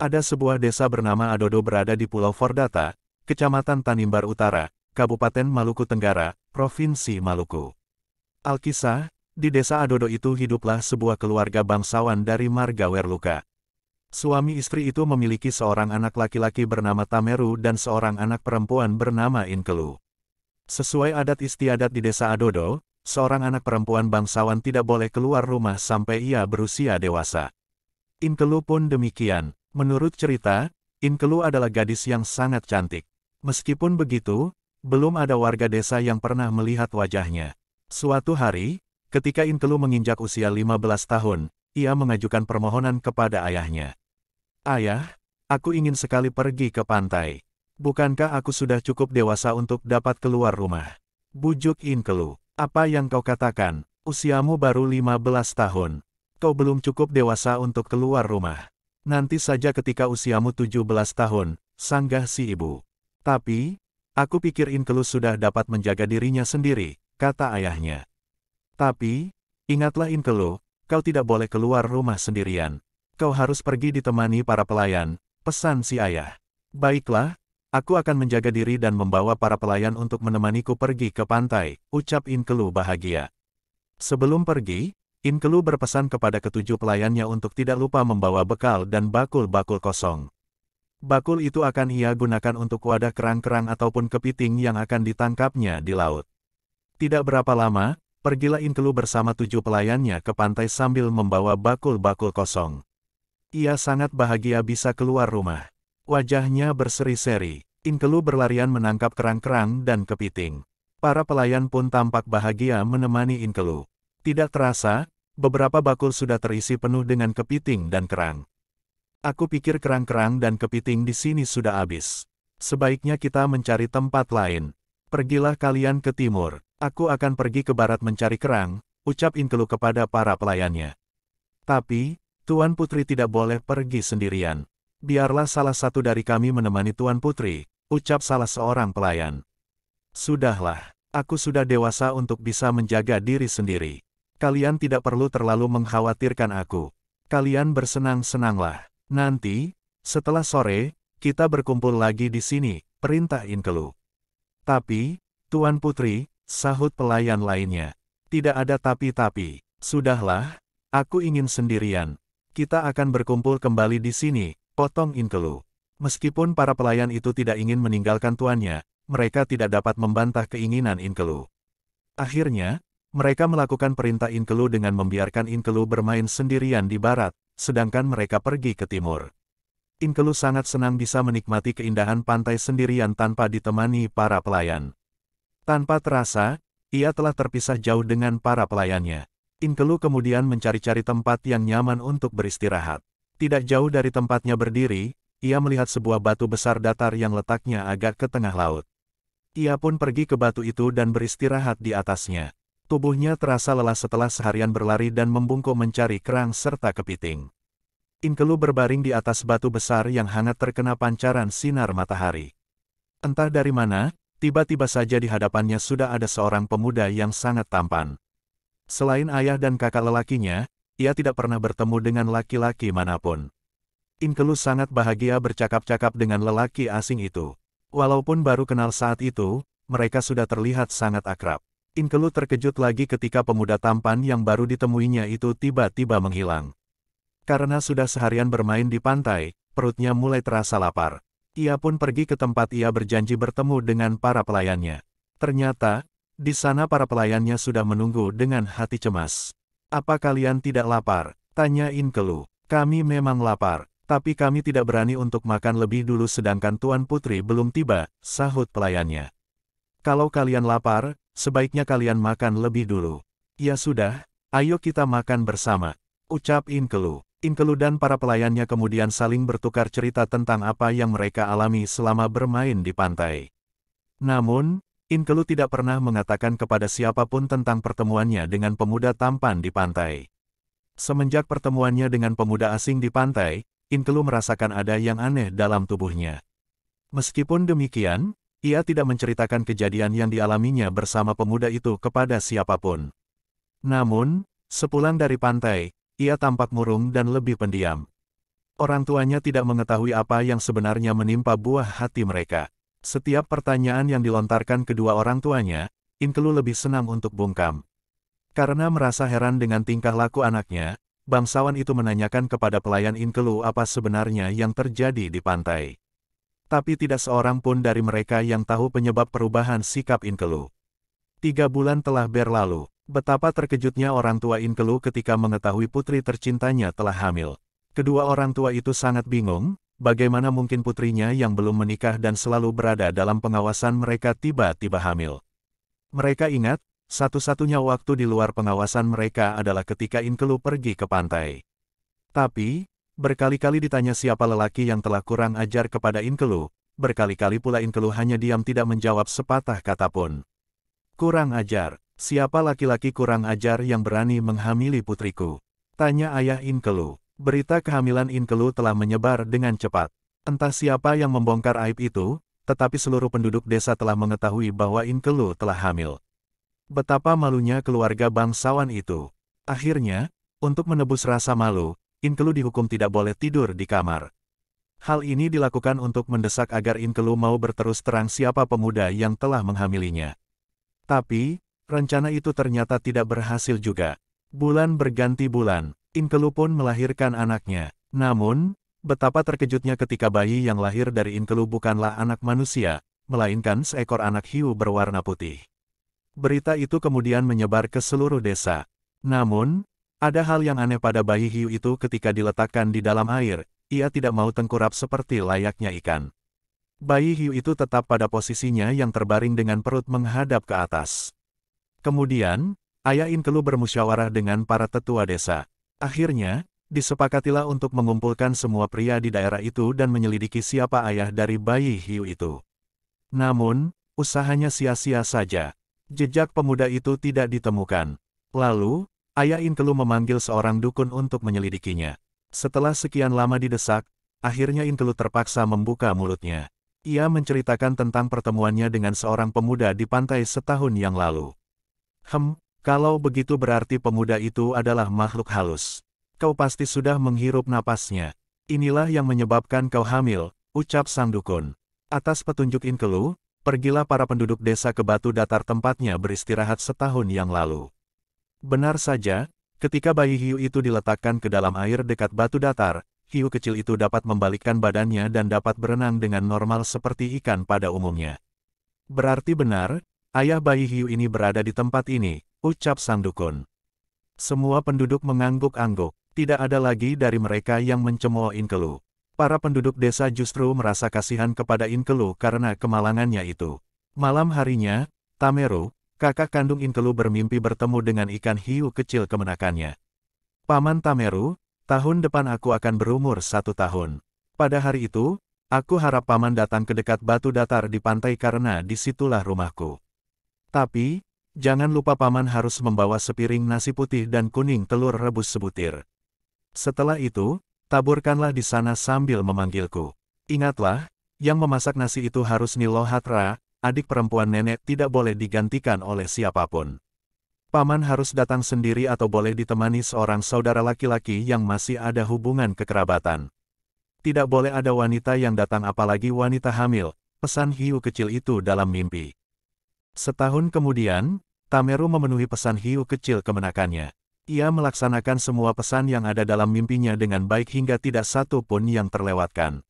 Ada sebuah desa bernama Adodo berada di Pulau Fordata, Kecamatan Tanimbar Utara, Kabupaten Maluku Tenggara, Provinsi Maluku. Alkisah, di desa Adodo itu hiduplah sebuah keluarga bangsawan dari marga Werluka. Suami istri itu memiliki seorang anak laki-laki bernama Tameru dan seorang anak perempuan bernama Inkelu. Sesuai adat istiadat di desa Adodo, seorang anak perempuan bangsawan tidak boleh keluar rumah sampai ia berusia dewasa. Inkelu pun demikian. Menurut cerita, Inkelu adalah gadis yang sangat cantik. Meskipun begitu, belum ada warga desa yang pernah melihat wajahnya. Suatu hari, ketika Inkelu menginjak usia 15 tahun, ia mengajukan permohonan kepada ayahnya. "Ayah, aku ingin sekali pergi ke pantai. Bukankah aku sudah cukup dewasa untuk dapat keluar rumah?" Bujuk Inkelu. "Apa yang kau katakan? Usiamu baru 15 tahun. Kau belum cukup dewasa untuk keluar rumah. Nanti saja ketika usiamu 17 tahun, sanggah si ibu." "Tapi, aku pikir Inkelu sudah dapat menjaga dirinya sendiri," kata ayahnya. "Tapi, ingatlah Inkelu, kau tidak boleh keluar rumah sendirian. Kau harus pergi ditemani para pelayan," pesan si ayah. "Baiklah, aku akan menjaga diri dan membawa para pelayan untuk menemaniku pergi ke pantai," ucap Inkelu bahagia. Sebelum pergi, Inkelu berpesan kepada ketujuh pelayannya untuk tidak lupa membawa bekal dan bakul-bakul kosong. Bakul itu akan ia gunakan untuk wadah kerang-kerang ataupun kepiting yang akan ditangkapnya di laut. Tidak berapa lama, pergilah Inkelu bersama 7 pelayannya ke pantai sambil membawa bakul-bakul kosong. Ia sangat bahagia bisa keluar rumah. Wajahnya berseri-seri. Inkelu berlarian menangkap kerang-kerang dan kepiting. Para pelayan pun tampak bahagia menemani Inkelu. Tidak terasa, beberapa bakul sudah terisi penuh dengan kepiting dan kerang. "Aku pikir kerang-kerang dan kepiting di sini sudah habis. Sebaiknya kita mencari tempat lain. Pergilah kalian ke timur. Aku akan pergi ke barat mencari kerang," ucap Inkelu kepada para pelayannya. "Tapi, Tuan Putri tidak boleh pergi sendirian. Biarlah salah satu dari kami menemani Tuan Putri," ucap salah seorang pelayan. "Sudahlah, aku sudah dewasa untuk bisa menjaga diri sendiri. Kalian tidak perlu terlalu mengkhawatirkan aku. Kalian bersenang-senanglah. Nanti, setelah sore, kita berkumpul lagi di sini," perintah Inkelu. "Tapi, Tuan Putri," sahut pelayan lainnya. "Tidak ada tapi-tapi. Sudahlah, aku ingin sendirian. Kita akan berkumpul kembali di sini," potong Inkelu. Meskipun para pelayan itu tidak ingin meninggalkan tuannya, mereka tidak dapat membantah keinginan Inkelu. Akhirnya, mereka melakukan perintah Inkelu dengan membiarkan Inkelu bermain sendirian di barat, sedangkan mereka pergi ke timur. Inkelu sangat senang bisa menikmati keindahan pantai sendirian tanpa ditemani para pelayan. Tanpa terasa, ia telah terpisah jauh dengan para pelayannya. Inkelu kemudian mencari-cari tempat yang nyaman untuk beristirahat. Tidak jauh dari tempatnya berdiri, ia melihat sebuah batu besar datar yang letaknya agak ke tengah laut. Ia pun pergi ke batu itu dan beristirahat di atasnya. Tubuhnya terasa lelah setelah seharian berlari dan membungkuk mencari kerang serta kepiting. Inkelu berbaring di atas batu besar yang hangat terkena pancaran sinar matahari. Entah dari mana, tiba-tiba saja di hadapannya sudah ada seorang pemuda yang sangat tampan. Selain ayah dan kakak lelakinya, ia tidak pernah bertemu dengan laki-laki manapun. Inkelu sangat bahagia bercakap-cakap dengan lelaki asing itu. Walaupun baru kenal saat itu, mereka sudah terlihat sangat akrab. Inkelu terkejut lagi ketika pemuda tampan yang baru ditemuinya itu tiba-tiba menghilang. Karena sudah seharian bermain di pantai, perutnya mulai terasa lapar. Ia pun pergi ke tempat ia berjanji bertemu dengan para pelayannya. Ternyata, di sana para pelayannya sudah menunggu dengan hati cemas. "Apa kalian tidak lapar?" tanya Inkelu. "Kami memang lapar, tapi kami tidak berani untuk makan lebih dulu sedangkan Tuan Putri belum tiba," sahut pelayannya. "Kalau kalian lapar, sebaiknya kalian makan lebih dulu." "Ya sudah, ayo kita makan bersama," ucap Inkelu. Inkelu dan para pelayannya kemudian saling bertukar cerita tentang apa yang mereka alami selama bermain di pantai. Namun, Inkelu tidak pernah mengatakan kepada siapapun tentang pertemuannya dengan pemuda tampan di pantai. Semenjak pertemuannya dengan pemuda asing di pantai, Inkelu merasakan ada yang aneh dalam tubuhnya. Meskipun demikian, ia tidak menceritakan kejadian yang dialaminya bersama pemuda itu kepada siapapun. Namun, sepulang dari pantai, ia tampak murung dan lebih pendiam. Orang tuanya tidak mengetahui apa yang sebenarnya menimpa buah hati mereka. Setiap pertanyaan yang dilontarkan kedua orang tuanya, Inkelu lebih senang untuk bungkam. Karena merasa heran dengan tingkah laku anaknya, bangsawan itu menanyakan kepada pelayan Inkelu apa sebenarnya yang terjadi di pantai. Tapi tidak seorang pun dari mereka yang tahu penyebab perubahan sikap Inkelu. 3 bulan telah berlalu. Betapa terkejutnya orang tua Inkelu ketika mengetahui putri tercintanya telah hamil. Kedua orang tua itu sangat bingung, bagaimana mungkin putrinya yang belum menikah dan selalu berada dalam pengawasan mereka tiba-tiba hamil. Mereka ingat, satu-satunya waktu di luar pengawasan mereka adalah ketika Inkelu pergi ke pantai. Tapi, berkali-kali ditanya siapa lelaki yang telah kurang ajar kepada Inkelu, berkali-kali pula Inkelu hanya diam tidak menjawab sepatah kata pun. Kurang ajar, siapa laki-laki kurang ajar yang berani menghamili putriku? Tanya ayah Inkelu. Berita kehamilan Inkelu telah menyebar dengan cepat. Entah siapa yang membongkar aib itu, tetapi seluruh penduduk desa telah mengetahui bahwa Inkelu telah hamil. Betapa malunya keluarga bangsawan itu. Akhirnya, untuk menebus rasa malu, Inkelu dihukum tidak boleh tidur di kamar. Hal ini dilakukan untuk mendesak agar Inkelu mau berterus terang siapa pemuda yang telah menghamilinya. Tapi, rencana itu ternyata tidak berhasil juga. Bulan berganti bulan. Inkelu pun melahirkan anaknya. Namun, betapa terkejutnya ketika bayi yang lahir dari Inkelu bukanlah anak manusia, melainkan seekor anak hiu berwarna putih. Berita itu kemudian menyebar ke seluruh desa. Namun, ada hal yang aneh pada bayi hiu itu ketika diletakkan di dalam air, ia tidak mau tengkurap seperti layaknya ikan. Bayi hiu itu tetap pada posisinya yang terbaring dengan perut menghadap ke atas. Kemudian, ayah Inkelu bermusyawarah dengan para tetua desa. Akhirnya, disepakatilah untuk mengumpulkan semua pria di daerah itu dan menyelidiki siapa ayah dari bayi hiu itu. Namun, usahanya sia-sia saja. Jejak pemuda itu tidak ditemukan. Lalu, ayah Inkelu memanggil seorang dukun untuk menyelidikinya. Setelah sekian lama didesak, akhirnya Inkelu terpaksa membuka mulutnya. Ia menceritakan tentang pertemuannya dengan seorang pemuda di pantai setahun yang lalu. Kalau begitu berarti pemuda itu adalah makhluk halus. Kau pasti sudah menghirup napasnya. Inilah yang menyebabkan kau hamil, ucap sang dukun. Atas petunjuk Inkelu, pergilah para penduduk desa ke batu datar tempatnya beristirahat setahun yang lalu. Benar saja, ketika bayi hiu itu diletakkan ke dalam air dekat batu datar, hiu kecil itu dapat membalikkan badannya dan dapat berenang dengan normal seperti ikan pada umumnya. Berarti benar, ayah bayi hiu ini berada di tempat ini, ucap sang dukun. Semua penduduk mengangguk-angguk. Tidak ada lagi dari mereka yang mencemooh Inkelu. Para penduduk desa justru merasa kasihan kepada Inkelu karena kemalangannya itu. Malam harinya, Tameru, kakak kandung Inkelu bermimpi bertemu dengan ikan hiu kecil kemenakannya. Paman Tameru, tahun depan aku akan berumur 1 tahun. Pada hari itu, aku harap paman datang ke dekat batu datar di pantai karena disitulah rumahku. Tapi, jangan lupa paman harus membawa sepiring nasi putih dan kuning telur rebus sebutir. Setelah itu, taburkanlah di sana sambil memanggilku. Ingatlah, yang memasak nasi itu harus Nilohatra, adik perempuan nenek tidak boleh digantikan oleh siapapun. Paman harus datang sendiri atau boleh ditemani seorang saudara laki-laki yang masih ada hubungan kekerabatan. Tidak boleh ada wanita yang datang apalagi wanita hamil, pesan hiu kecil itu dalam mimpi. Setahun kemudian, Tameru memenuhi pesan hiu kecil kemenakannya. Ia melaksanakan semua pesan yang ada dalam mimpinya dengan baik hingga tidak satu pun yang terlewatkan.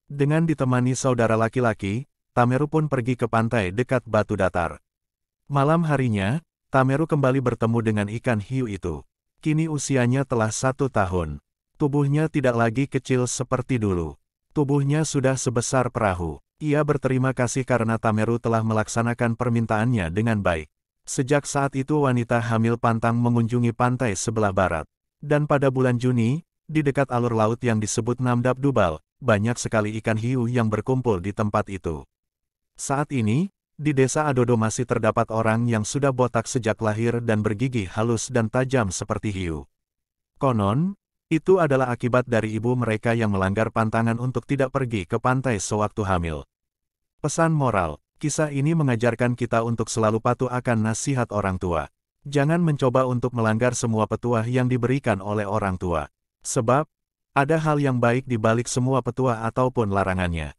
Dengan ditemani saudara laki-laki, Tameru pun pergi ke pantai dekat batu datar. Malam harinya, Tameru kembali bertemu dengan ikan hiu itu. Kini usianya telah 1 tahun. Tubuhnya tidak lagi kecil seperti dulu. Tubuhnya sudah sebesar perahu. Ia berterima kasih karena Tameru telah melaksanakan permintaannya dengan baik. Sejak saat itu wanita hamil pantang mengunjungi pantai sebelah barat. Dan pada bulan Juni, di dekat alur laut yang disebut Namdab Dubal, banyak sekali ikan hiu yang berkumpul di tempat itu. Saat ini, di desa Adodo masih terdapat orang yang sudah botak sejak lahir dan bergigi halus dan tajam seperti hiu. Konon, itu adalah akibat dari ibu mereka yang melanggar pantangan untuk tidak pergi ke pantai sewaktu hamil. Pesan moral, kisah ini mengajarkan kita untuk selalu patuh akan nasihat orang tua. Jangan mencoba untuk melanggar semua petuah yang diberikan oleh orang tua. Sebab, Ada hal yang baik di balik semua petuah ataupun larangannya.